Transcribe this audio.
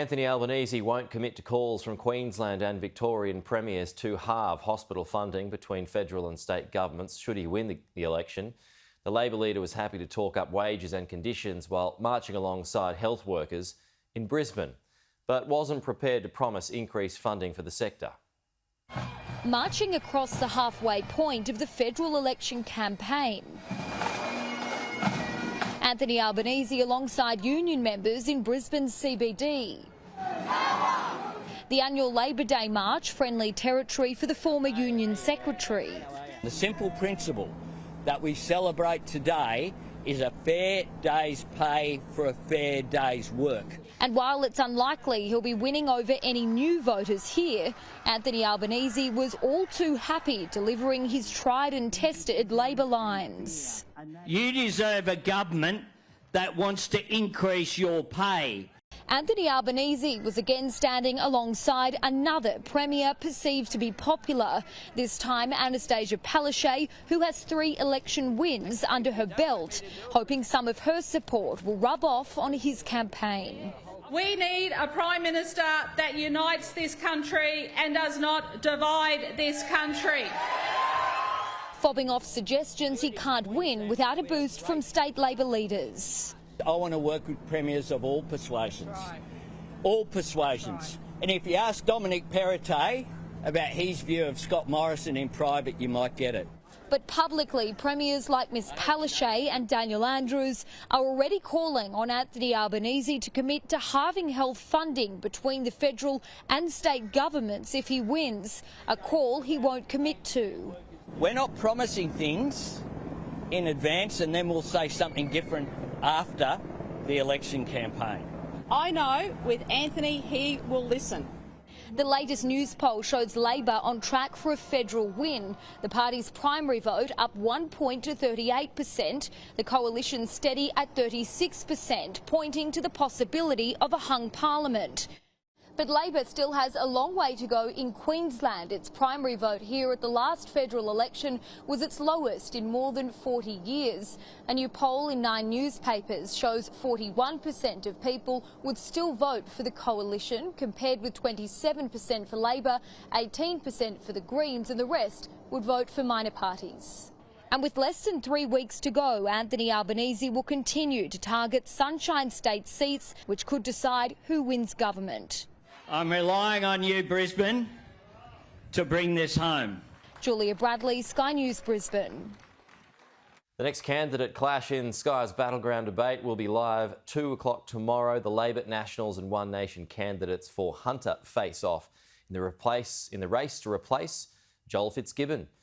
Anthony Albanese won't commit to calls from Queensland and Victorian premiers to halve hospital funding between federal and state governments should he win the election. The Labor leader was happy to talk up wages and conditions while marching alongside health workers in Brisbane, but wasn't prepared to promise increased funding for the sector. Marching across the halfway point of the federal election campaign, Anthony Albanese alongside union members in Brisbane's CBD. The annual Labor Day march, friendly territory for the former union secretary. The simple principle that we celebrate today is a fair day's pay for a fair day's work. And while it's unlikely he'll be winning over any new voters here, Anthony Albanese was all too happy delivering his tried and tested Labor lines. You deserve a government that wants to increase your pay. Anthony Albanese was again standing alongside another premier perceived to be popular, this time Anastasia Palaszczuk, who has 3 election wins under her belt, hoping some of her support will rub off on his campaign. We need a Prime Minister that unites this country and does not divide this country. Fobbing off suggestions he can't win without a boost from state Labor leaders. I want to work with premiers of all persuasions. All persuasions. And if you ask Dominic Perrottet about his view of Scott Morrison in private, you might get it. But publicly, premiers like Ms Palaszczuk and Daniel Andrews are already calling on Anthony Albanese to commit to halving health funding between the federal and state governments if he wins, a call he won't commit to. We're not promising things in advance and then we'll say something different after the election campaign. I know with Anthony he will listen. The latest news poll shows Labor on track for a federal win. The party's primary vote up 1 point to 38%. The coalition steady at 36%, pointing to the possibility of a hung parliament. But Labor still has a long way to go in Queensland. Its primary vote here at the last federal election was its lowest in more than 40 years. A new poll in 9 newspapers shows 41% of people would still vote for the coalition, compared with 27% for Labor, 18% for the Greens, and the rest would vote for minor parties. And with less than 3 weeks to go, Anthony Albanese will continue to target Sunshine State seats, which could decide who wins government. I'm relying on you, Brisbane, to bring this home. Julia Bradley, Sky News, Brisbane. The next candidate clash in Sky's Battleground debate will be live 2 o'clock tomorrow. The Labor, Nationals and One Nation candidates for Hunter face off in the race to replace Joel Fitzgibbon.